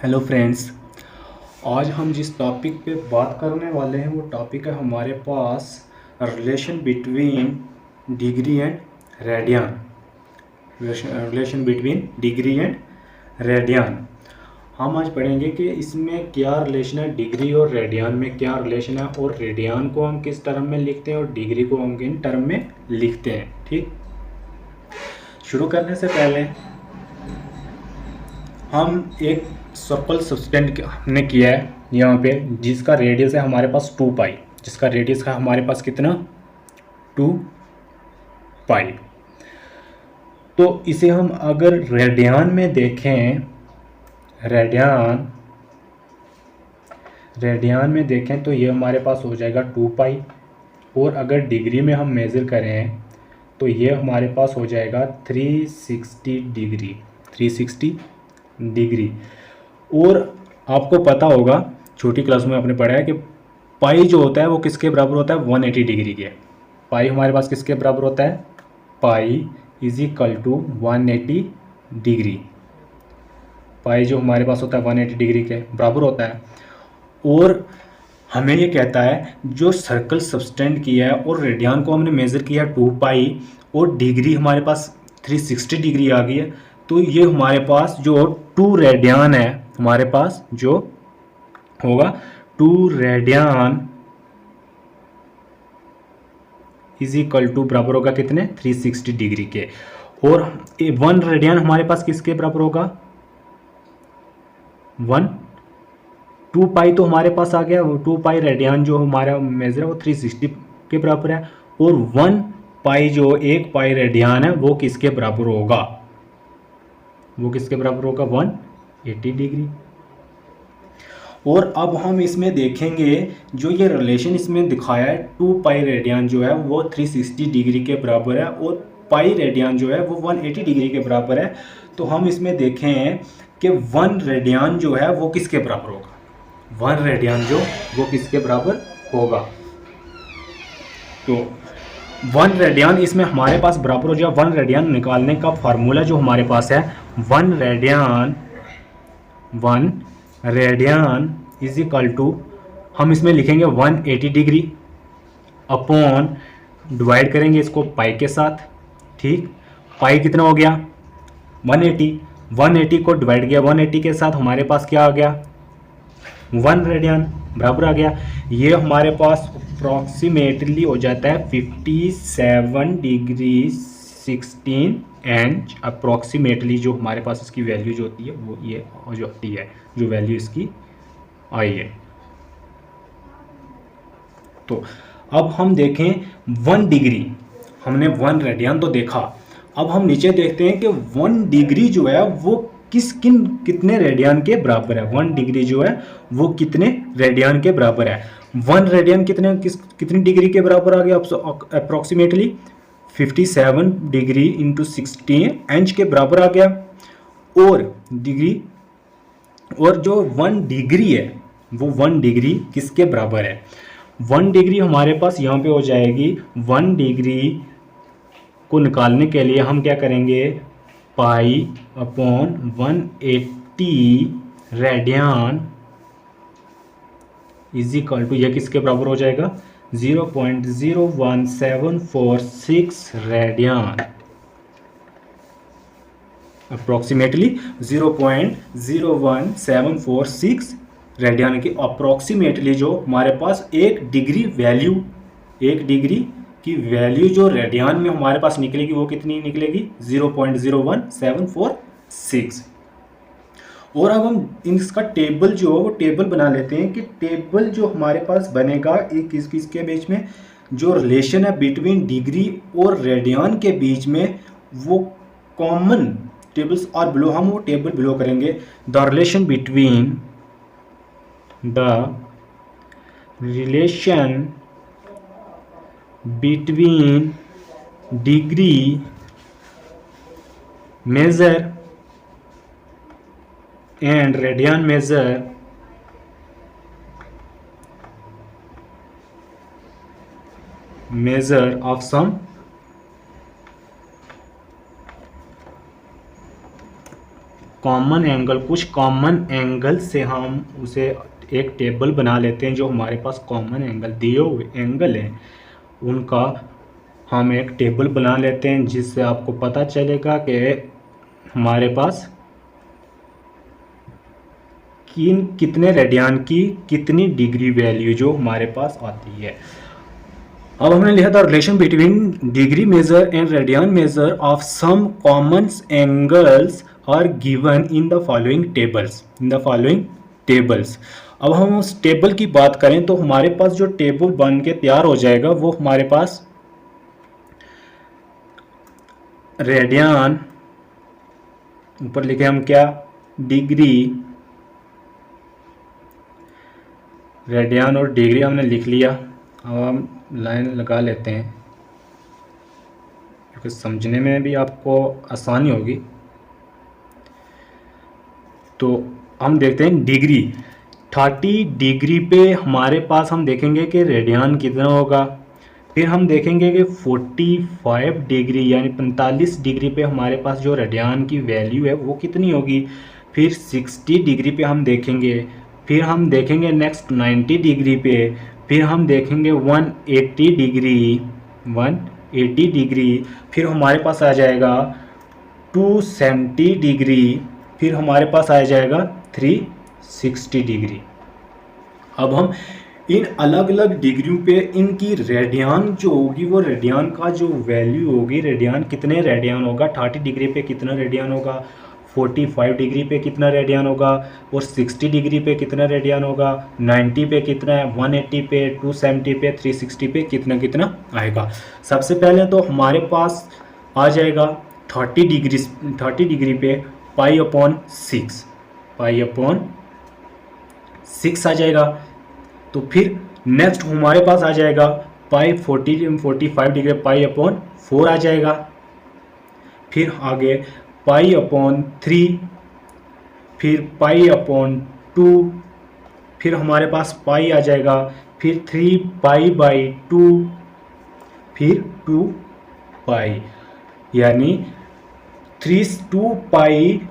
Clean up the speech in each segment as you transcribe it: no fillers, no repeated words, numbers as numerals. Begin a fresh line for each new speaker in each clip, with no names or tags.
Hello friends. आज हम जिस टॉपिक पे बात करने वाले हैं वो टॉपिक है हमारे पास relation between degree and radian. Relation between degree and radian हम आज पढ़ेंगे कि इसमें क्या रिलेशन है, डिग्री और रेडियन में क्या रिलेशन है, और रेडियन को हम किस टर्म में लिखते हैं और डिग्री को हम किन टर्म में लिखते हैं। ठीक, शुरू करने से पहले हम एक सर्कल सब्सटेंड हमने किया है यहाँ पे, जिसका रेडियस है हमारे पास 2 पाई। जिसका रेडियस है हमारे पास कितना, 2 पाई। तो इसे हम अगर रेडियन में देखें, रेडियन में देखें तो ये हमारे पास हो जाएगा 2 पाई, और अगर डिग्री में हम मेज़र करें तो ये हमारे पास हो जाएगा 360 डिग्री। 360 डिग्री। और आपको पता होगा, छोटी क्लास में आपने पढ़ा है कि पाई जो होता है वो किसके बराबर होता है, 180 डिग्री के। पाई हमारे पास किसके बराबर होता है, pi is equal to 180 degree. Pi जो हमारे पास होता है 180 डिग्री के बराबर होता है। और हमें ये कहता है जो सर्कल सब्सटेंड किया है और रेडियन को हमने मेज़र किया 2 पाई, और डिग्री हमारे पास 360 डिग्री आ गई है, तो ये हमारे पास जो 2 रेडियन है, हमारे पास जो होगा 2 रेडियन इज इक्वल टू बराबर होगा कितने, 360 डिग्री के। और 1 रेडियन हमारे पास किसके बराबर होगा, 2 पाई तो हमारे पास आ गया। 2 पाई रेडियन जो हमारा मेजर है वो 360 के बराबर है, और 1 पाई जो 1 पाई रेडियन है वो किसके बराबर होगा, वो किसके बराबर होगा, 180 डिग्री। और अब हम इसमें देखेंगे जो ये रिलेशन इसमें दिखाया है, 2 पाई रेडियन जो है वो 360 डिग्री के बराबर है, और पाई रेडियन जो है वो 180 डिग्री के बराबर है। तो हम इसमें देखें कि 1 रेडियन जो है वो किसके बराबर होगा, 1 रेडियन जो वो किसके बराबर होगा। तो 1 रेडियन इसमें हमारे पास बराबर हो जाए, 1 रेडियन निकालने का फार्मूला जो हमारे पास है, 1 रेडियन इज इक्वल टू, हम इसमें लिखेंगे 180 डिग्री अपॉन, डिवाइड करेंगे इसको पाई के साथ। ठीक, पाई कितना हो गया, 180। 180 को डिवाइड किया 180 के साथ, हमारे पास क्या आ गया, 1 रेडियन बराबर आ गया। ये हमारे पास अप्रॉक्सीमेटली हो जाता है 57 डिग्री 16 इंच। अप्रॉक्सीमेटली जो हमारे पास इसकी वैल्यू जो होती है वो ये जो होती है, जो वैल्यू इसकी आई है। तो अब हम देखें 1 डिग्री, हमने 1 रेडियन तो देखा। अब हम नीचे देखते हैं कि 1 डिग्री जो है वो कितने रेडियन के बराबर है। 1 डिग्री जो है वो कितने रेडियन के बराबर है। 1 रेडियन कितनी डिग्री के बराबर आ गया, अप्रोक्सीमेटली 57 डिग्री इंटू 16 इंच के बराबर आ गया। और जो 1 डिग्री है वो 1 डिग्री किसके बराबर है, 1 डिग्री हमारे पास यहाँ पे हो जाएगी। 1 डिग्री को निकालने के लिए हम क्या करेंगे, pi upon 180 radian is equal to, यह किसके बराबर हो जाएगा, 0.01746 रेडियन। अप्रोक्सीमेटली 0.01746 रेडियन की अप्रोक्सीमेटली जो हमारे पास 1 डिग्री की वैल्यू जो रेडियन में हमारे पास निकलेगी वो कितनी निकलेगी, 0.01746। और अब हम इसका टेबल जो वो टेबल बना लेते हैं कि टेबल जो हमारे पास बनेगा एक किसके बीच में, जो रिलेशन है बिटवीन डिग्री और रेडियन के बीच में, वो कॉमन टेबल्स और बिलो, हम वो टेबल बिलो करेंगे। The relation between degree measure and radian measure of some common angle, कुछ कॉमन एंगल से हम उसे एक टेबल बना लेते हैं। जो हमारे पास कॉमन एंगल दिए हुए एंगल हैं उनका हम एक टेबल बना लेते हैं, जिससे आपको पता चलेगा कि हमारे पास कितने रेडियन की कितनी डिग्री वैल्यू जो हमारे पास आती है। अब हमने लिखा था relation between degree measure and radian measure of some common angles are given in the following tables. अब हम उस टेबल की बात करें तो हमारे पास जो टेबल बन के तैयार हो जाएगा वो हमारे पास रेडियन, ऊपर लिखे हम क्या, डिग्री, रेडियन और डिग्री हमने लिख लिया। अब हम लाइन लगा लेते हैं क्योंकि समझने में भी आपको आसानी होगी। तो हम देखते हैं डिग्री, 30 डिग्री पे हमारे पास हम देखेंगे कि रेडियन कितना होगा। फिर हम देखेंगे कि 45 डिग्री यानी 45 डिग्री पे हमारे पास जो रेडियन की वैल्यू है वो कितनी होगी। फिर 60 डिग्री पे हम देखेंगे। फिर हम देखेंगे नेक्स्ट 90 डिग्री पे। फिर हम देखेंगे 180 डिग्री। फिर हमारे पास आ जाएगा 270 डिग्री। फिर हमारे पास आ जाएगा 360 डिग्री। अब हम इन अलग अलग डिग्रियों पे इनकी रेडियन जो होगी वो रेडियन का जो वैल्यू होगी, रेडियन कितने रेडियन होगा, 30 डिग्री पे कितना रेडियन होगा, 45 डिग्री पे कितना रेडियन होगा और 60 डिग्री पे कितना रेडियन होगा, 90 पे कितना है, 180 पे, 270 पे, 360 पे कितना कितना आएगा। सबसे पहले तो हमारे पास आ जाएगा 30 डिग्री पे π/6 आ जाएगा। तो फिर नेक्स्ट हमारे पास आ जाएगा 45 डिग्री π/4 आ जाएगा। फिर आगे π/3, फिर π/2, फिर हमारे पास पाई आ जाएगा, फिर 3π/2, फिर 2π, यानी 2π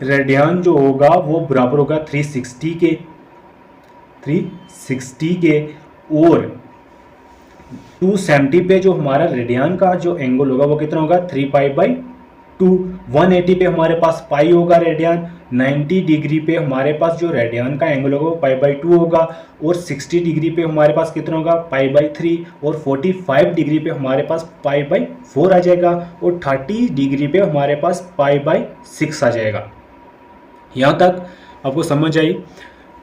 रेडियन जो होगा वो बराबर होगा 360 के। और 270 पे जो हमारा रेडियन का जो एंगल होगा वो कितना होगा 3π/2। 180 पे हमारे पास पाई होगा रेडियन। 90 डिग्री पे हमारे पास जो रेडियन का एंगल होगा वो π/2 होगा। और 60 डिग्री पे हमारे पास कितना होगा π/3। और 45 डिग्री पे हमारे पास π/4 आ जाएगा। और 30 डिग्री पे हमारे पास π/6 आ जाएगा। यहाँ तक आपको समझ आई।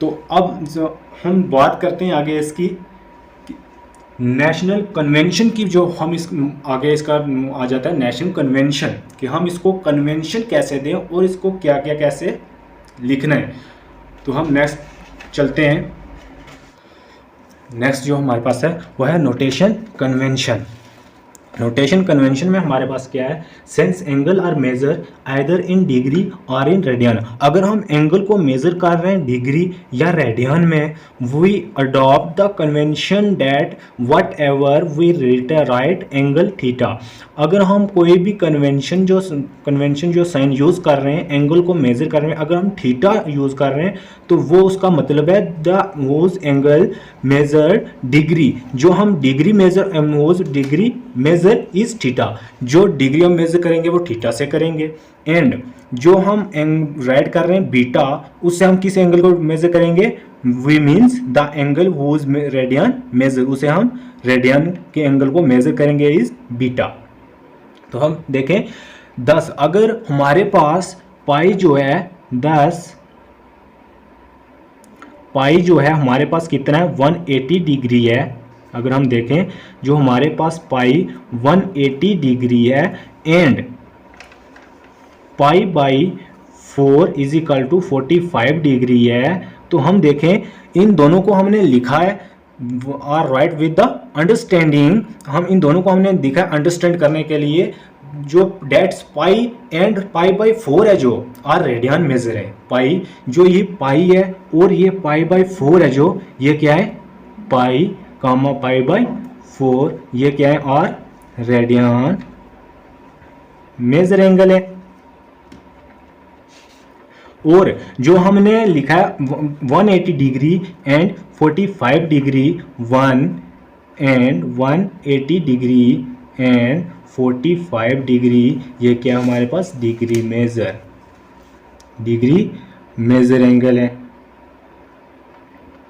तो अब हम बात करते हैं आगे इसकी नेशनल कन्वेंशन की। जो हम इस आगे इसका आ जाता है नेशनल कन्वेंशन, कि हम इसको कन्वेंशन कैसे दें और इसको क्या क्या कैसे लिखना है। तो हम नेक्स्ट चलते हैं। नेक्स्ट जो हमारे पास है वो है नोटेशन कन्वेंशन। नोटेशन कन्वेंशन में हमारे पास क्या है, since angle are measure either in degree और इन रेडियन। अगर हम एंगल को मेजर कर रहे हैं डिग्री या रेडियन में, we adopt the convention that whatever we write angle theta. अगर हम कोई भी कन्वेंशन जो साइन यूज़ कर रहे हैं एंगल को मेजर कर रहे हैं, अगर हम थीटा यूज़ कर रहे हैं तो वो उसका मतलब है the whose angle measure degree. जो हम degree measure degree measure is theta. जो डिग्री हम मेजर करेंगे वो थीटा से करेंगे। एंड जो हम राइट कर रहे हैं बीटा, उससे हम किस एंगल को मेजर करेंगे, we means the angle whose radian measure, उसे हम रेडियन के एंगल को मेजर करेंगे इज बीटा। तो हम देखें 10, अगर हमारे पास पाई जो है 10, पाई जो है हमारे पास कितना है 180 डिग्री है। अगर हम देखें जो हमारे पास पाई 180 डिग्री है and π/4 is equal to 45 degree है। तो हम देखें इन दोनों को हमने लिखा है are write with the understanding. हम इन दोनों को हमने दिखा है अंडरस्टैंड करने के लिए। जो डेट्स पाई एंड π/4 है जो आर रेडियन मेजर है। पाई जो ये पाई है और ये π/4 है जो ये क्या है पाई कामा π/4, ये क्या है आर रेडियन मेजर एंगल है। और जो हमने लिखा है 180 degree and 45 degree 1 and 180 degree and 45 degree, ये क्या हमारे पास डिग्री मेजर एंगल है।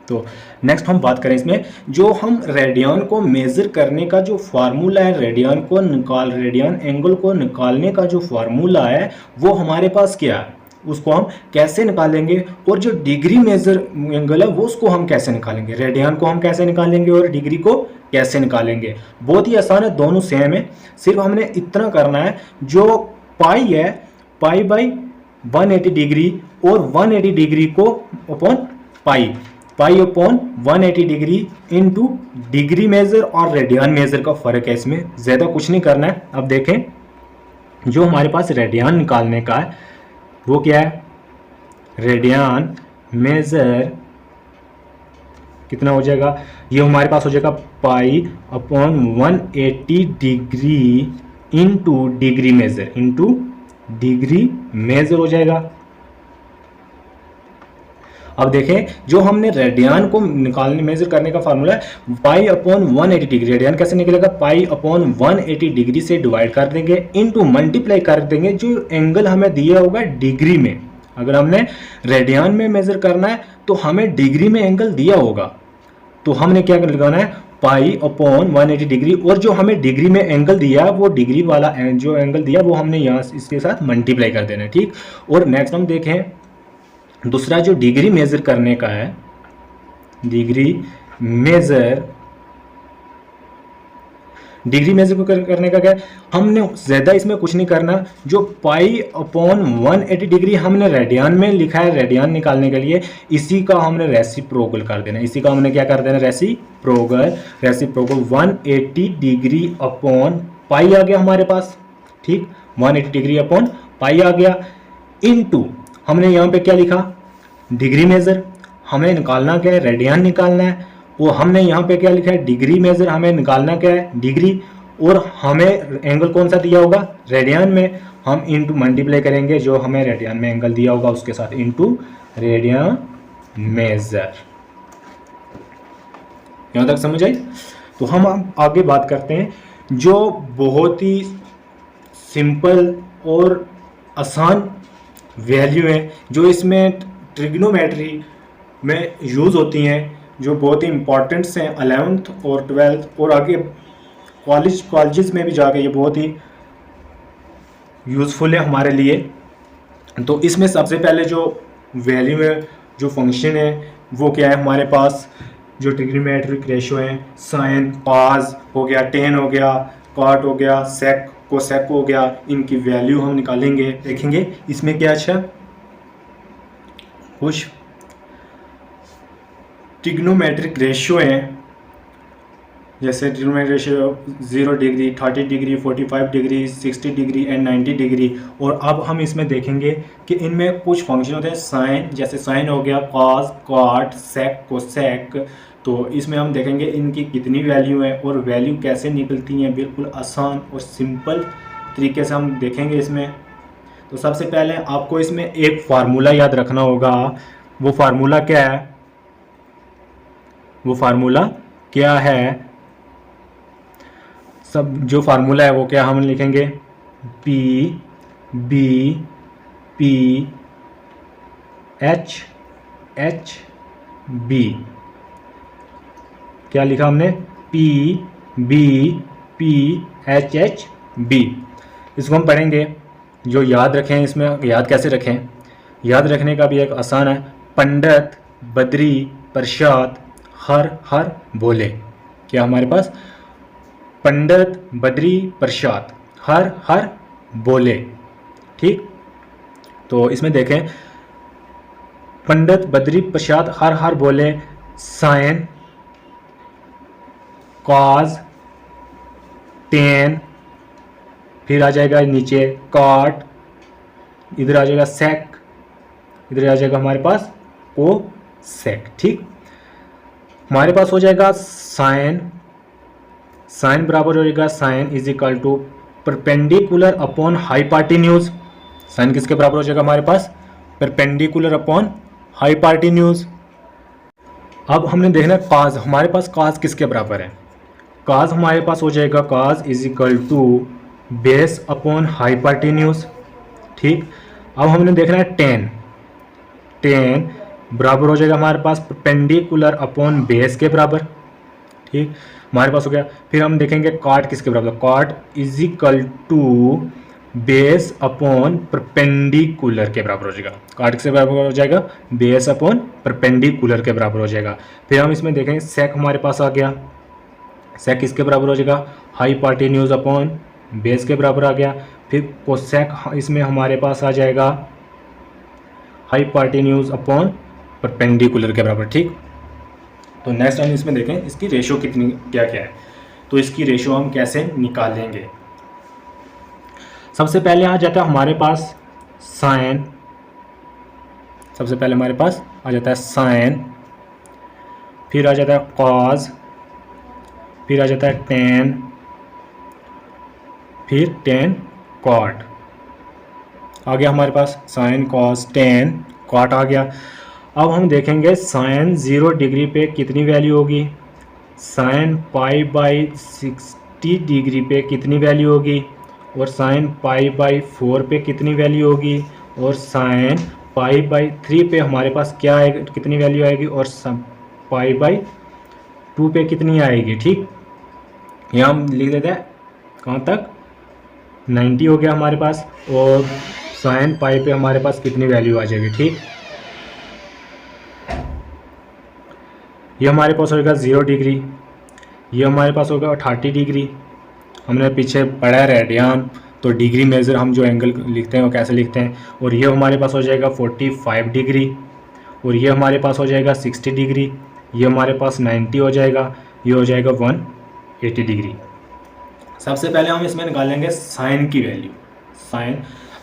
तो नेक्स्ट हम बात करें इसमें, जो हम रेडियन को मेजर करने का जो फार्मूला है, रेडियन एंगल को निकालने का जो फार्मूला है वो हमारे पास क्या है, उसको हम कैसे निकालेंगे, और जो डिग्री मेजर एंगल है वो उसको हम कैसे निकालेंगे, रेडियन को हम कैसे निकालेंगे और डिग्री को कैसे निकालेंगे। बहुत ही आसान है, दोनों सेम है, सिर्फ हमने इतना करना है, जो पाई है पाई बाई 180 डिग्री और 180 डिग्री को upon pi upon 180 degree into degree measure और रेडियन मेजर का फर्क है, इसमें ज़्यादा कुछ नहीं करना है। अब देखें, जो हमारे पास रेडियन निकालने का है वो क्या है, रेडियन मेजर कितना हो जाएगा, ये हमारे पास हो जाएगा pi upon 180 degree into degree measure हो जाएगा। अब देखें, जो हमने रेडियन को निकालने मेजर करने का फार्मूला है पाई अपॉन 180 डिग्री, रेडियन कैसे निकलेगा, पाई अपॉन 180 डिग्री से डिवाइड कर देंगे इनटू मल्टीप्लाई कर देंगे जो एंगल हमें दिया होगा डिग्री में। अगर हमने रेडियन में मेजर करना है तो हमें डिग्री में एंगल दिया होगा, तो हमने क्या लगाना है, पाई अपॉन 180 डिग्री, और जो हमें डिग्री में एंगल दिया वो डिग्री वाला जो एंगल दिया वो हमने यहाँ इसके साथ मल्टीप्लाई कर देना है, ठीक। और नेक्स्ट हम देखें, दूसरा जो डिग्री मेजर करने का है, डिग्री मेजर को करने का क्या है, हमने ज़्यादा इसमें कुछ नहीं करना, जो पाई अपॉन 180 डिग्री हमने रेडियन में लिखा है रेडियन निकालने के लिए, इसी का हमने रेसिप्रोकल कर देना, इसी का हमने क्या कर देना, रेसिप्रोकल 180 डिग्री अपॉन पाई आ गया हमारे पास, ठीक, 180 डिग्री अपॉन पाई आ गया, इनटू हमने यहाँ पे क्या लिखा, डिग्री मेजर, हमें निकालना क्या है, रेडियन निकालना है, वो हमने यहाँ पे क्या लिखा है, डिग्री मेजर, हमें निकालना क्या है, डिग्री, और हमें एंगल कौन सा दिया होगा, रेडियन में, हम इनटू मल्टीप्लाई करेंगे जो हमें रेडियन में एंगल दिया होगा उसके साथ इनटू रेडियन मेजर। यहाँ तक समझ आई। तो हम आगे बात करते हैं, जो बहुत ही सिंपल और आसान वैल्यू है जो इसमें ट्रिग्नोमेट्री में यूज़ होती हैं, जो बहुत ही इंपॉर्टेंट्स हैं 11th और 12th और आगे कॉलेजेस में भी जाके ये बहुत ही यूज़फुल है हमारे लिए। तो इसमें सबसे पहले जो वैल्यू है, जो फंक्शन है वो क्या है हमारे पास, जो ट्रिग्नोमेट्रिक रेशो है, साइन कॉस हो गया, टेन हो गया, कॉट हो गया, सेक कोसेक हो गया, इनकी वैल्यू हम निकालेंगे, देखेंगे इसमें क्या अच्छा कुछ ट्रिग्नोमेट्रिक रेशियो हैं, जैसे trigonometric ratio 0 degree, 30 degree, 45 degree, 60 degree and 90 degree. और अब हम इसमें देखेंगे कि इनमें कुछ फंक्शन होते हैं साइन, जैसे साइन हो गया, कॉस, कॉट, सेक, कोसेक। तो इसमें हम देखेंगे इनकी कितनी वैल्यू है और वैल्यू कैसे निकलती हैं, बिल्कुल आसान और सिंपल तरीके से हम देखेंगे इसमें। तो सबसे पहले आपको इसमें एक फार्मूला याद रखना होगा, वो फार्मूला क्या है, सब जो फार्मूला है वो क्या हम लिखेंगे, पी एच बी, क्या लिखा हमने, पी एच बी। इसको हम पढ़ेंगे, जो याद रखें, इसमें याद कैसे रखें, याद रखने का भी एक आसान है, पंडित बद्री प्रसाद हर बोले, क्या हमारे पास, पंडित बद्री प्रसाद हर बोले, ठीक। तो इसमें देखें, पंडित बद्री प्रसाद हर बोले, साइन कॉस टेन, फिर आ जाएगा नीचे कॉट, इधर आ जाएगा सेक, इधर आ जाएगा हमारे पास कोसेक, ठीक। हमारे पास हो जाएगा साइन बराबर हो जाएगा, sine is equal to perpendicular upon hypotenuse, sine किसके बराबर हो जाएगा हमारे पास, परपेंडिकुलर अपॉन हाइपार्टिन्यूज। अब हमने देखना है काज, हमारे पास काज किसके बराबर है। काज हमारे पास हो जाएगा cos is equal to base upon hypotenuse. ठीक, अब हमने देखना है टेन, टेन बराबर हो जाएगा हमारे पास परपेंडिकुलर अपॉन बेस के बराबर। ठीक, हमारे पास हो गया। फिर हम देखेंगे कॉट किसके बराबर, cot is equal to base upon perpendicular के बराबर हो जाएगा। कॉट किसके बराबर हो जाएगा, बेस अपॉन परपेंडिकुलर के बराबर हो जाएगा। फिर हम इसमें देखेंगे सेक हमारे पास आ गया, सेक किसके बराबर हो जाएगा, हाइपार्टिन्यूज अपॉन बेस के बराबर आ गया। फिर कोसेक इसमें हमारे पास आ जाएगा हाइपार्टिन्यूज अपॉन परपेंडिकुलर के बराबर। ठीक, तो नेक्स्ट हम इसमें देखें इसकी रेशो कितनी क्या क्या है। तो इसकी रेशो हम कैसे निकालेंगे। सबसे पहले आ जाता है हमारे पास साइन, सबसे पहले हमारे पास आ जाता है साइन, फिर आ जाता है कॉज, फिर आ जाता है टेन, फिर टेन कॉट। आ गया हमारे पास साइन कॉस टेन कॉट आ गया। अब हम देखेंगे साइन 0 डिग्री पे कितनी वैल्यू होगी, साइन पाई बाई 60 डिग्री पे कितनी वैल्यू होगी, और साइन पाई बाई 4 पे कितनी वैल्यू होगी, और साइन पाई बाई 3 पे हमारे पास क्या आएगी, कितनी वैल्यू आएगी, और पाई बाई 2 पे कितनी आएगी। ठीक, यहाँ हम लिख देते हैं कहाँ तक, 90 हो गया हमारे पास, और साइन पाई पे हमारे पास कितनी वैल्यू आ जाएगी। ठीक, ये हमारे पास होगा 0 डिग्री, ये हमारे पास होगा 30 डिग्री। हमने पीछे पढ़ा है रेडियन, तो डिग्री मेजर हम जो एंगल लिखते हैं वो कैसे लिखते हैं। और ये हमारे पास हो जाएगा 45 डिग्री, और ये हमारे पास हो जाएगा 60 डिग्री, ये हमारे पास 90 हो जाएगा, ये हो जाएगा 180 डिग्री। सबसे पहले हम इसमें निकालेंगे साइन की वैल्यू। साइन,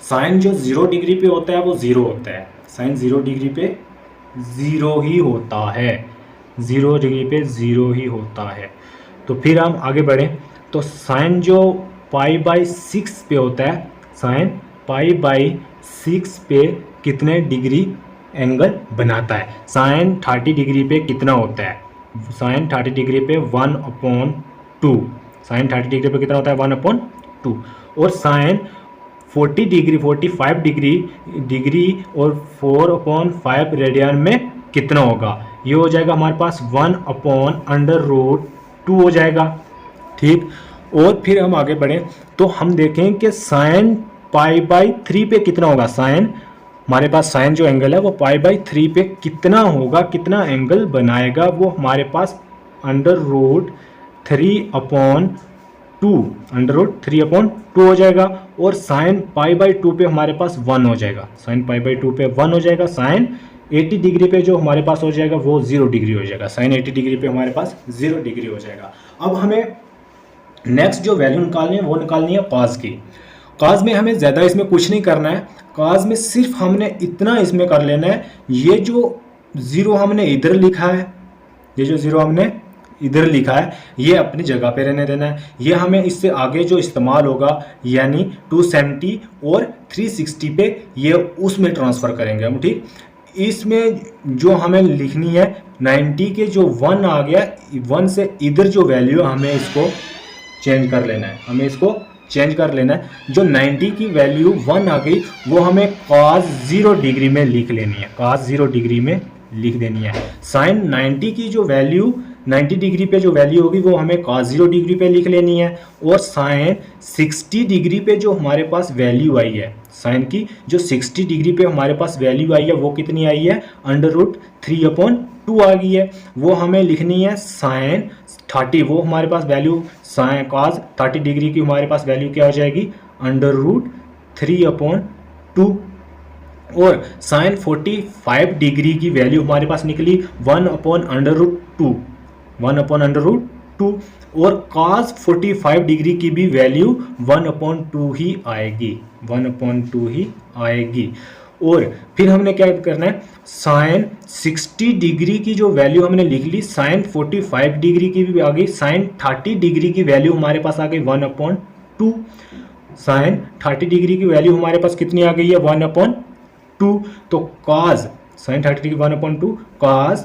साइन जो 0 डिग्री पे होता है वो 0 होता है, साइन 0 डिग्री पे 0 ही होता है, 0 डिग्री पे 0 ही होता है। तो फिर हम आगे बढ़ें, तो साइन जो पाई बाई 6 पे होता है, साइन पाई बाई 6 पे कितने डिग्री एंगल बनाता है, साइन 30 डिग्री पे कितना होता है, साइन 30 डिग्री पे 1/2, साइन 30 डिग्री पे कितना होता है 1/2, और साइन 40 डिग्री 45 डिग्री और 4/5 रेडियन में कितना होगा, ये हो जाएगा हमारे पास 1/√2 हो जाएगा। ठीक, और फिर हम आगे बढ़ें तो हम देखें कि साइन पाई बाई 3 पे कितना होगा, साइन हमारे पास साइन जो एंगल है वो पाई बाई 3 पे कितना होगा, कितना एंगल बनाएगा, वो हमारे पास √3/2 हो जाएगा। और साइन पाई बाई 2 पे हमारे पास 1 हो जाएगा, साइन पाई बाई 2 पे 1 हो जाएगा। साइन 80 डिग्री पे जो हमारे पास हो जाएगा वो 0 डिग्री हो जाएगा, साइन 80 डिग्री पे हमारे पास 0 डिग्री हो जाएगा। अब हमें नेक्स्ट जो वैल्यू निकालनी है वो निकालनी है कॉस की। कॉस में हमें ज़्यादा इसमें कुछ नहीं करना है, कॉस में सिर्फ हमने इतना इसमें कर लेना है, ये जो 0 हमने इधर लिखा है, ये जो 0 हमने इधर लिखा है ये अपनी जगह पे रहने देना है। ये हमें इससे आगे जो इस्तेमाल होगा यानी 270 और 360 पे ये उसमें ट्रांसफ़र करेंगे हम। ठीक, इसमें जो हमें लिखनी है 90 के जो 1 आ गया, 1 से इधर जो वैल्यू हमें इसको चेंज कर लेना है, हमें इसको चेंज कर लेना है। जो 90 की वैल्यू 1 आ गई वो हमें cos 0 डिग्री में लिख लेनी है, cos 0 डिग्री में लिख देनी है। साइन 90 की जो वैल्यू 90 डिग्री पे जो वैल्यू होगी वो हमें cos 0 डिग्री पे लिख लेनी है। और साइन 60 डिग्री पे जो हमारे पास वैल्यू आई है, साइन की जो 60 डिग्री पे हमारे पास वैल्यू आई है वो कितनी आई है, √3/2 आ गई है, वो हमें लिखनी है साइन 30, वो हमारे पास वैल्यू साइन cos 30 डिग्री की हमारे पास वैल्यू क्या हो जाएगी, √3/2। और साइन 45 डिग्री की वैल्यू हमारे पास निकली 1/√2 और cos 45 डिग्री की भी वैल्यू 1/2 ही आएगी, 1/2 ही आएगी। और फिर हमने क्या करना है, साइन 60 डिग्री की जो वैल्यू हमने लिख ली, साइन 45 डिग्री की भी आ गई, साइन 30 डिग्री की वैल्यू हमारे पास आ गई 1/2, साइन 30 डिग्री की वैल्यू हमारे पास कितनी आ गई है 1/2। 2, तो कॉज साइन 30 डिग्री 1/2, कॉज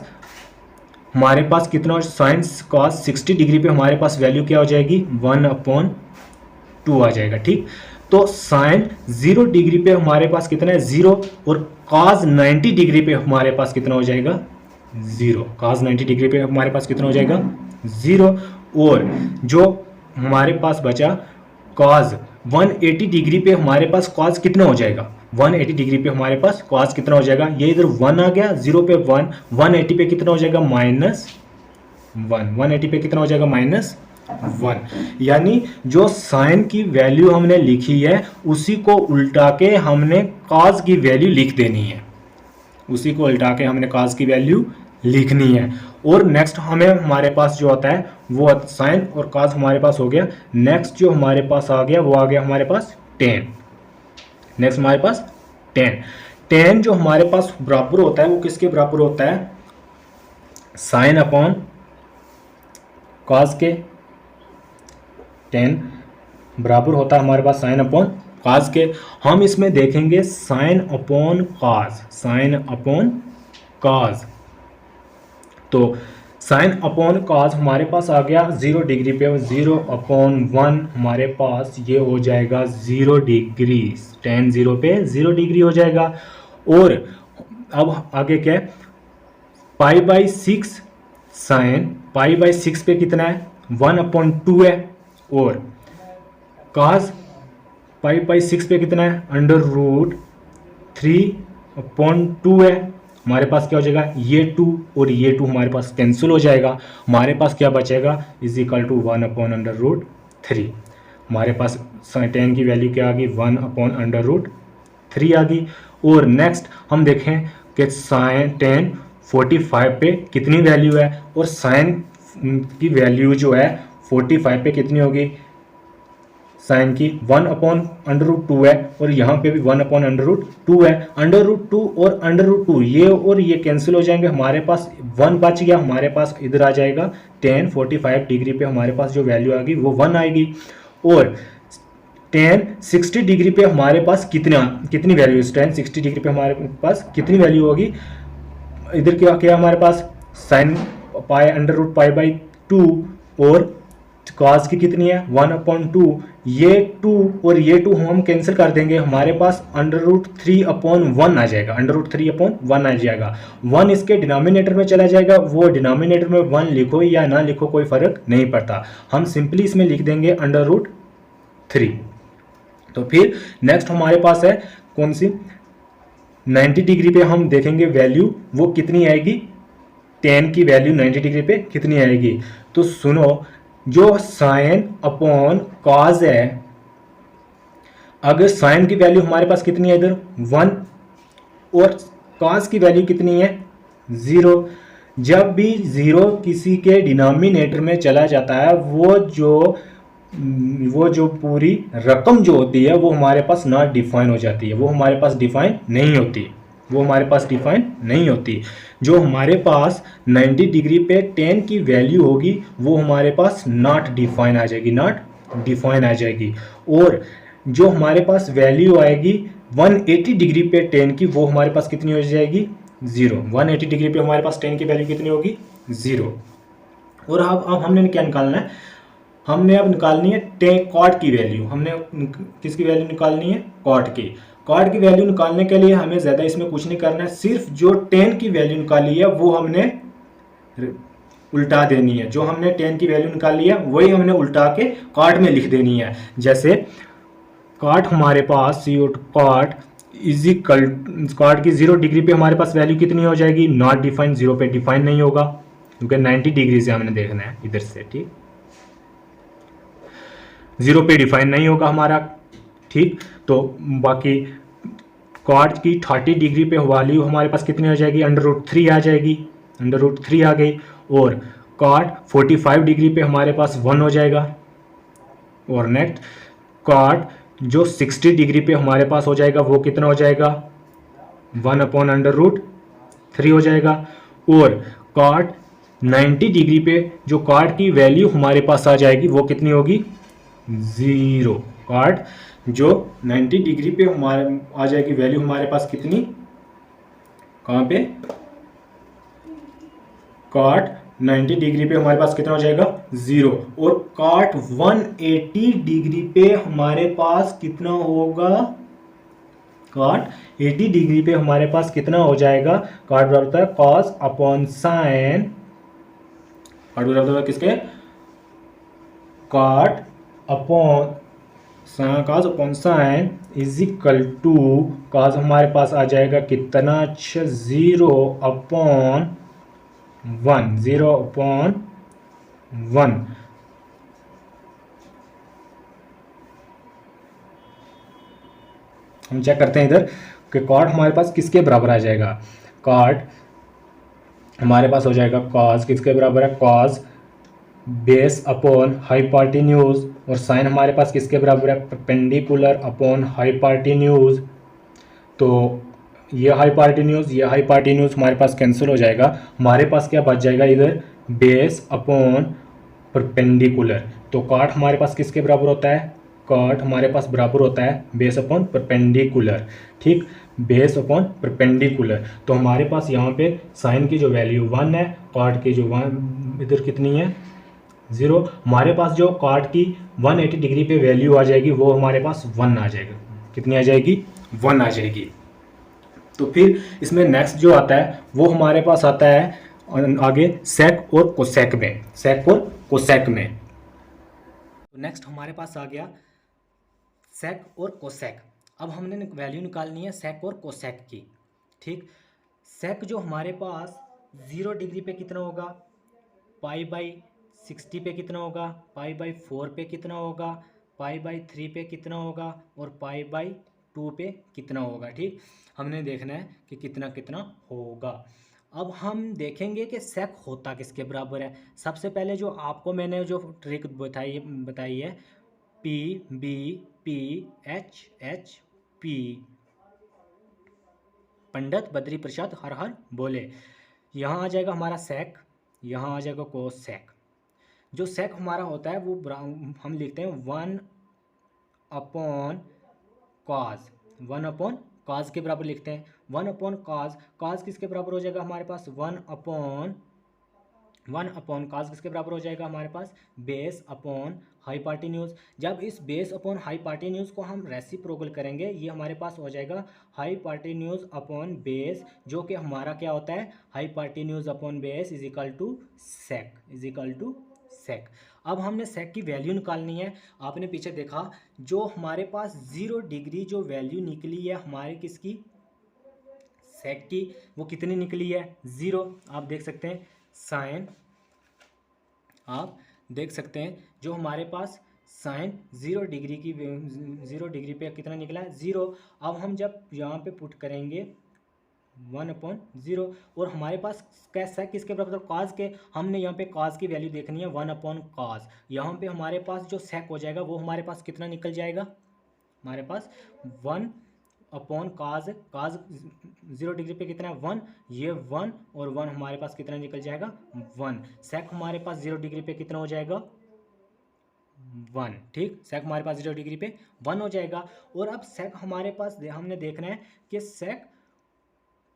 हमारे पास कितना, साइन कॉज 60 डिग्री पे हमारे पास वैल्यू क्या हो जाएगी 1/2 आ जाएगा। ठीक, तो साइन 0 डिग्री पे हमारे पास कितना है 0, और कॉज 90 डिग्री पे हमारे पास कितना हो जाएगा 0, कॉज 90 डिग्री पे हमारे पास कितना हो जाएगा 0, और जो हमारे पास बचा कॉज 180 डिग्री पे हमारे पास कॉज कितना हो जाएगा 180 डिग्री पे हमारे पास कॉज कितना हो जाएगा, ये इधर 1 आ गया, 0 पे 1, 180 पे कितना हो जाएगा -1, 180 पे कितना हो जाएगा -1, यानी जो साइन की वैल्यू हमने लिखी है उसी को उल्टा के हमने कॉज की वैल्यू लिख देनी है, उसी को उल्टा के हमने कॉज की वैल्यू लिखनी है। और नेक्स्ट हमें हमारे पास जो होता है वो साइन और कॉस हमारे पास हो गया। नेक्स्ट जो हमारे पास आ गया वो आ गया हमारे पास टेन। नेक्स्ट हमारे पास टेन जो हमारे पास बराबर होता है वो किसके बराबर होता है, साइन अपॉन कॉस के। टेन बराबर होता है हमारे पास साइन अपॉन कॉस के। हम इसमें देखेंगे sine upon cos, sine upon cos, तो साइन अपॉन कॉस हमारे पास आ गया 0 डिग्री पे, 0/1 हमारे पास ये हो जाएगा 0 डिग्री, टेन 0 पे 0 डिग्री हो जाएगा। और अब आगे क्या है, π/6 साइन π/6 पे कितना है 1/2 है, और कॉस π/6 पे कितना है √3/2 है। हमारे पास क्या हो जाएगा, ये 2 और ये 2 हमारे पास कैंसिल हो जाएगा, हमारे पास क्या बचेगा =1/√3। हमारे पास टेन की वैल्यू क्या आ गई 1/√3 आ गई। और नेक्स्ट हम देखें कि साइन टेन 45 पे कितनी वैल्यू है, और साइन की वैल्यू जो है 45 पे कितनी होगी, साइन की 1/√2 है, और यहाँ पे भी 1/√2 है। √2 और √2 ये और ये कैंसिल हो जाएंगे, हमारे पास 1 बच गया, हमारे पास इधर आ जाएगा टेन 45 डिग्री पे हमारे पास जो वैल्यू आ गई वो 1 आएगी। और टेन 60 डिग्री पे हमारे पास कितनी वैल्यू, टेन 60 डिग्री पे हमारे पास कितनी वैल्यू होगी, इधर क्या क्या हमारे पास साइन π√π/2 और कॉस की कितनी है 1/2, ये 2 और ये 2 हम कैंसिल कर देंगे, हमारे पास √3/1 आ जाएगा, √3/1 आ जाएगा। 1 इसके डिनोमिनेटर में चला जाएगा, वो डिनोमिनेटर में 1 लिखो या ना लिखो कोई फर्क नहीं पड़ता, हम सिंपली इसमें लिख देंगे √3। तो फिर नेक्स्ट हमारे पास है कौन सी, 90 डिग्री पे हम देखेंगे वैल्यू वो कितनी आएगी, टेन की वैल्यू 90 डिग्री पे कितनी आएगी। तो सुनो, जो साइन अपॉन कॉस है, अगर साइन की वैल्यू हमारे पास कितनी है इधर 1 और कॉस की वैल्यू कितनी है 0, जब भी 0 किसी के डिनोमिनेटर में चला जाता है वो जो पूरी रकम जो होती है वो हमारे पास नॉट डिफाइन हो जाती है, वो हमारे पास डिफाइन नहीं होती, वो हमारे पास डिफाइन नहीं होती। जो हमारे पास 90 डिग्री पे 10 की वैल्यू होगी वो हमारे पास नॉट डिफाइन आ जाएगी, नॉट डिफाइन आ जाएगी। और जो हमारे पास वैल्यू आएगी 180 डिग्री पे 10 की, वो हमारे पास कितनी हो जाएगी 0। 180 डिग्री पे हमारे पास 10 की वैल्यू कितनी होगी 0। और अब हमने क्या निकालना है, हमने अब निकालनी है कॉट की वैल्यू। हमने किसकी वैल्यू निकालनी है, कॉट की। कॉट की वैल्यू निकालने के लिए हमें ज़्यादा इसमें कुछ नहीं करना है, सिर्फ जो 10 की वैल्यू निकाली है वो हमने उल्टा देनी है, जो हमने 10 की वैल्यू निकाली है वही हमने उल्टा के कॉट में लिख देनी है। जैसे कॉट हमारे पास कॉट इजिकल कॉट की 0 डिग्री पे हमारे पास वैल्यू कितनी हो जाएगी, नॉट डिफाइन, 0 पे डिफाइन नहीं होगा क्योंकि 90 डिग्री से हमने देखना है इधर से, ठीक 0 पे डिफाइन नहीं होगा हमारा, ठीक। तो बाकी कॉट की 30 डिग्री पे वैल्यू हमारे पास कितनी हो जाएगी, √3 आ जाएगी, √3 आ गई। और कॉट 45 डिग्री पे हमारे पास 1 हो जाएगा। और नेक्स्ट कॉट जो 60 डिग्री पे हमारे पास हो जाएगा वो कितना हो जाएगा 1/√3 हो जाएगा। और कॉट 90 डिग्री पे जो कॉट की वैल्यू हमारे पास आ जाएगी वो कितनी होगी 0। कॉट जो 90 डिग्री पे हमारे आ जाएगी वैल्यू हमारे पास कितनी कहाँ पे, कॉट 90 डिग्री पे हमारे पास कितना हो जाएगा 0, और कॉट 180 डिग्री पे हमारे पास कितना होगा, कॉट 80 डिग्री पे हमारे पास कितना हो जाएगा, कॉट बराबर होता है कॉस अपॉन साइन, कॉट बराबर होता है किसके, cot upon cos upon sine is equal to, cos हमारे पास आ जाएगा कितना, 0/1 हम चेक करते हैं इधर कि कॉट हमारे पास किसके बराबर आ जाएगा, कॉट हमारे पास हो जाएगा कॉस किसके बराबर है, कॉस बेस अपॉन हाइपोटेन्यूज, और साइन हमारे पास किसके बराबर है, परपेंडिकुलर अपॉन हाइपोटेन्यूज। तो ये हाइपोटेन्यूज हमारे पास कैंसिल हो जाएगा, हमारे पास क्या बच जाएगा इधर, बेस अपॉन परपेंडिकुलर। तो कॉट हमारे पास किसके बराबर होता है, कॉट हमारे पास बराबर होता है बेस अपॉन परपेंडिकुलर, ठीक, बेस अपॉन परपेंडिकुलर। तो हमारे पास यहाँ पे साइन की जो वैल्यू 1 है, कॉट की जो 1 इधर कितनी है 0, हमारे पास जो कॉट की 180 डिग्री पे वैल्यू आ जाएगी वो हमारे पास 1 आ जाएगा, कितनी आ जाएगी 1 आ जाएगी। तो फिर इसमें नेक्स्ट जो आता है वो हमारे पास आता है आगे सेक और कोसेक में, सेक और कोसेक में। तो नेक्स्ट हमारे पास आ गया सेक और कोसेक। अब हमने वैल्यू निकालनी है सेक और कोसेक की, ठीक। सेक जो हमारे पास 0 डिग्री पे कितना होगा, पाई/60 पे कितना होगा, पाई/4 पे कितना होगा, पाई/3 पे कितना होगा, और पाई/2 पे कितना होगा, ठीक। हमने देखना है कि कितना कितना होगा। अब हम देखेंगे कि सेक होता किसके बराबर है। सबसे पहले जो आपको मैंने जो ट्रिक बताई है PBPPHHP, पंडित बद्री प्रसाद हर हर बोले। यहाँ आ जाएगा हमारा सेक, यहाँ आ जाएगा कोसेक। जो सेक हमारा होता है वो हम लिखते हैं 1/cos, 1/cos के बराबर लिखते हैं, 1/cos। cos किसके बराबर हो जाएगा हमारे पास, 1/cos किसके बराबर हो जाएगा हमारे पास, बेस अपॉन हाइपोटेन्यूज। जब इस बेस अपॉन हाइपोटेन्यूज को हम रेसिप्रोकल करेंगे ये हमारे पास हो जाएगा हाइपोटेन्यूज अपॉन बेस, जो कि हमारा क्या होता है, hypotenuse upon base is equal to sec, is equal to sec. अब हमने सेक की वैल्यू निकालनी है। आपने पीछे देखा जो हमारे पास 0 डिग्री जो वैल्यू निकली है हमारे किसकी, सेक की, वो कितनी निकली है 0। आप देख सकते हैं साइन, आप देख सकते हैं जो हमारे पास साइन 0 डिग्री की 0 डिग्री पे कितना निकला है 0। अब हम जब यहाँ पे पुट करेंगे 1/0, और हमारे पास कैसा किसके बराबर कॉस के, हमने यहाँ पे कॉस की वैल्यू देखनी है 1/cos। यहाँ पे हमारे पास जो सेक हो जाएगा वो हमारे पास कितना निकल जाएगा, हमारे पास 1/cos, cos 0 डिग्री पे कितना है 1, ये 1 और 1 हमारे पास कितना निकल जाएगा 1। सेक हमारे पास 0 डिग्री पे कितना हो जाएगा 1, ठीक। सेक हमारे पास 0 डिग्री पे 1 हो जाएगा। और अब सेक हमारे पास हमने देखना है कि सेक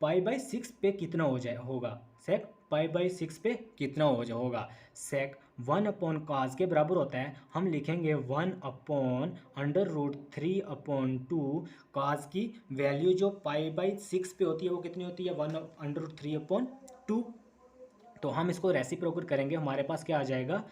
पाई/6 पे कितना हो जाए होगा, सेक पाई/6 पे कितना होगा। सेक 1/cos के बराबर होता है, हम लिखेंगे 1/√3/2। cos की वैल्यू जो पाई/6 पे होती है वो कितनी होती है 1/√3/2। तो हम इसको रेसिप्रोकल करेंगे, हमारे पास क्या आ जाएगा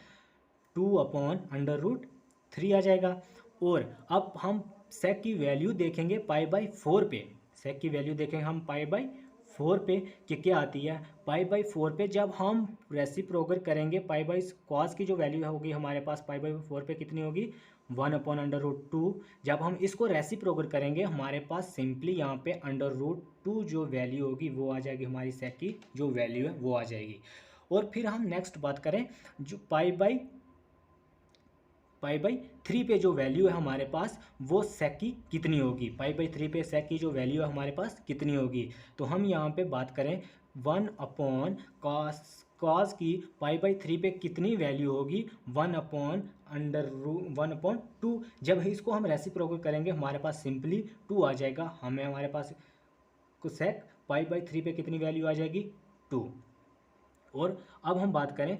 2/√3 आ जाएगा। और अब हम सेक की वैल्यू देखेंगे पाई/4 पे, सेक की वैल्यू देखेंगे हम पाई/4 पे कि क्या आती है। पाई/4 पे जब हम रेसिप्रोकल करेंगे पाई/cos की जो वैल्यू होगी हमारे पास पाई/4 पे कितनी होगी 1/√2। जब हम इसको रेसिप्रोकल करेंगे हमारे पास सिंपली यहाँ पे √2 जो वैल्यू होगी वो आ जाएगी, हमारी सेक की जो वैल्यू है वो आ जाएगी। और फिर हम नेक्स्ट बात करें जो पाई/3 पे जो वैल्यू है हमारे पास वो सेक की कितनी होगी, पाई/3 पे सेक की जो वैल्यू है हमारे पास कितनी होगी। तो हम यहाँ पे बात करें 1/cos की पाई/3 पे कितनी वैल्यू होगी 1/√1/2। जब इसको हम रेसिप्रोकल करेंगे हमारे पास सिंपली 2 आ जाएगा, हमें हमारे पास सेक π/3 पे कितनी वैल्यू आ जाएगी 2। और अब हम बात करें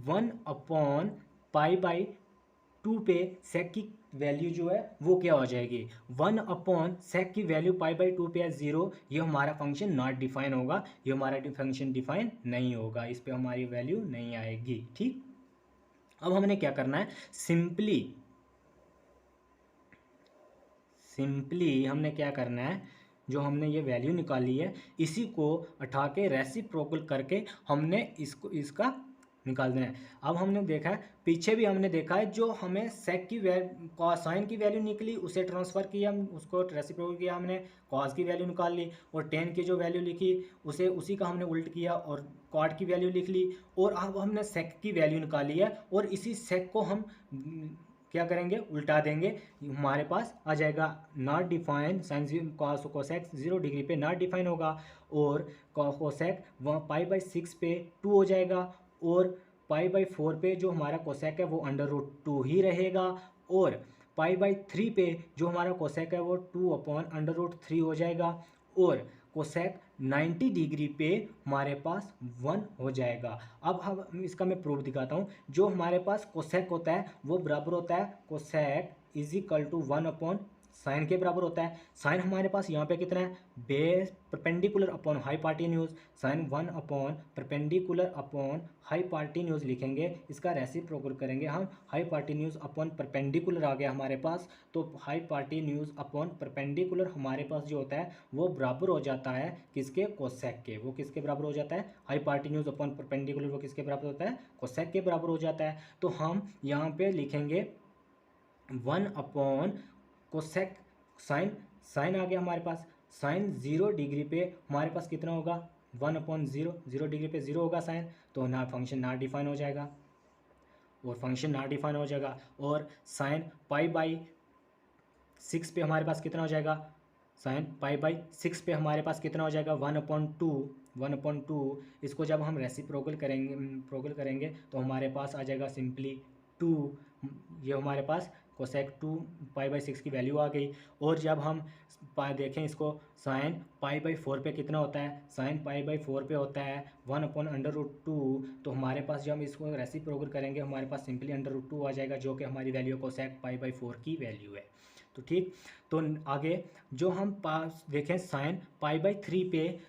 1/π/2 पे सेक की वैल्यू जो है वो क्या हो जाएगी, 1/sec की वैल्यू π/2 पे है 0। ये हमारा फंक्शन नॉट डिफाइन होगा, ये हमारा फंक्शन डिफाइन नहीं होगा, इस पे हमारी वैल्यू नहीं आएगी। ठीक, अब हमने क्या करना है, सिंपली हमने क्या करना है, जो हमने ये वैल्यू निकाली है इसी को उठा के रेसिप्रोकल करके हमने इसका निकाल देना है। अब हमने देखा है, पीछे भी हमने देखा है, जो हमें सेक की साइन की वैल्यू निकली उसे ट्रांसफ़र किया, हम उसको रेसिप्रोकल किया, हमने कॉस की वैल्यू निकाल ली, और टेन की जो वैल्यू लिखी उसी का हमने उल्ट किया और कॉट की वैल्यू लिख ली। और अब हमने सेक की वैल्यू निकाली है और इसी सेक को हम क्या करेंगे, उल्टा देंगे, हमारे पास आ जाएगा not define, sine cos cosec 0 degree पे नॉट डिफाइन होगा, और कोसेक π/6 पे 2 हो जाएगा, और π/4 पे जो हमारा कोसेक है वो √2 ही रहेगा, और π/3 पे जो हमारा कोसेक है वो 2/√3 हो जाएगा, और कोसेक 90 डिग्री पे हमारे पास 1 हो जाएगा। अब हम इसका मैं प्रूफ दिखाता हूँ। जो हमारे पास कोसेक होता है वो बराबर होता है कोसेक = 1/साइन के बराबर होता है। साइन हमारे पास यहाँ पे कितना है, base perpendicular upon hypotenuse, sine 1/परपेंडिकुलर अपॉन हाइपार्टिन्यूज लिखेंगे, इसका रेसिप्रोकल करेंगे हम, हाइपार्टिन्यूज अपॉन परपेंडिकुलर आ गया हमारे पास, तो हाइपार्टिन्यूज अपॉन परपेंडिकुलर हमारे पास जो होता है वो बराबर हो जाता है किसके, कोसेक के। वो किसके बराबर हो जाता है, हाइपार्टिन्यूज अपॉन परपेंडिकुलर, वो किसके बराबर होता है, कोसेक के बराबर हो जाता है। तो हम यहाँ पे लिखेंगे 1 कोसेक साइन आ गया हमारे पास, साइन 0 डिग्री पे हमारे पास कितना होगा, 1/0, 0 डिग्री पे 0 होगा साइन, तो ना फंक्शन ना डिफाइन हो जाएगा, और फंक्शन ना डिफाइन हो जाएगा। और साइन π/6 पे हमारे पास कितना हो जाएगा, साइन π/6 पे हमारे पास कितना हो जाएगा, 1/2। इसको जब हम रेसिप्रोकल करेंगे तो हमारे पास आ जाएगा सिंपली 2। ये हमारे पास कोसेक 2 π/6 की वैल्यू आ गई। और जब हम देखें इसको, साइन π/4 पे कितना होता है, साइन π/4 पे होता है 1/√2, तो हमारे पास जब हम इसको रेसिप्रोकल करेंगे हमारे पास सिंपली √2 आ जाएगा, जो कि हमारी वैल्यू कोसेक π/4 की वैल्यू है। तो ठीक, तो आगे जो हम पास देखें, साइन π/3 पे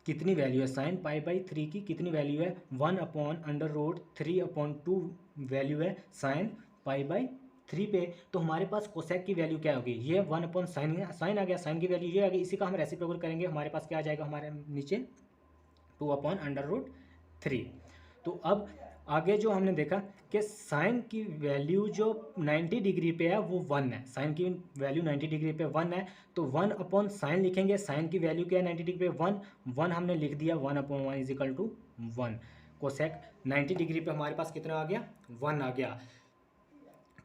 कितनी वैल्यू है, साइन π/3 की कितनी वैल्यू है, 1/√3/2 वैल्यू है साइन π/3 पे। तो हमारे पास कोसेक की वैल्यू क्या होगी, ये 1/साइन आ गया, साइन की वैल्यू ये आ गई, इसी का हम रेसिप्रोकल करेंगे, हमारे पास क्या आ जाएगा, हमारे नीचे 2/√3। तो अब आगे जो हमने देखा कि साइन की वैल्यू जो 90 डिग्री पे है वो 1 है, साइन की वैल्यू 90 डिग्री पे 1 है, तो 1/साइन लिखेंगे, साइन की वैल्यू क्या है 90 डिग्री पे 1 हमने लिख दिया, 1/1 = 1। कोसेक 90 डिग्री पे हमारे पास कितना आ गया, 1 आ गया।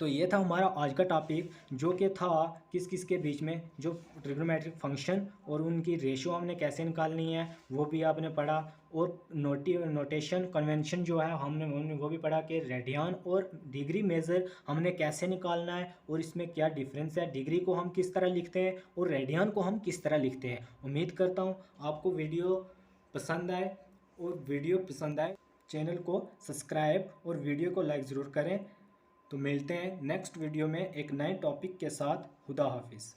तो ये था हमारा आज का टॉपिक, जो कि था किस के बीच में, जो ट्रिग्नोमेट्रिक फंक्शन और उनकी रेशियो हमने कैसे निकालनी है वो भी आपने पढ़ा, और नोटेशन कन्वेंशन जो है हमने वो भी पढ़ा कि रेडियन और डिग्री मेज़र हमने कैसे निकालना है और इसमें क्या डिफरेंस है, डिग्री को हम किस तरह लिखते हैं और रेडियन को हम किस तरह लिखते हैं। उम्मीद करता हूँ आपको वीडियो पसंद आए, और वीडियो पसंद आए चैनल को सब्सक्राइब और वीडियो को लाइक ज़रूर करें। तो मिलते हैं नेक्स्ट वीडियो में एक नए टॉपिक के साथ। खुदा हाफिज़।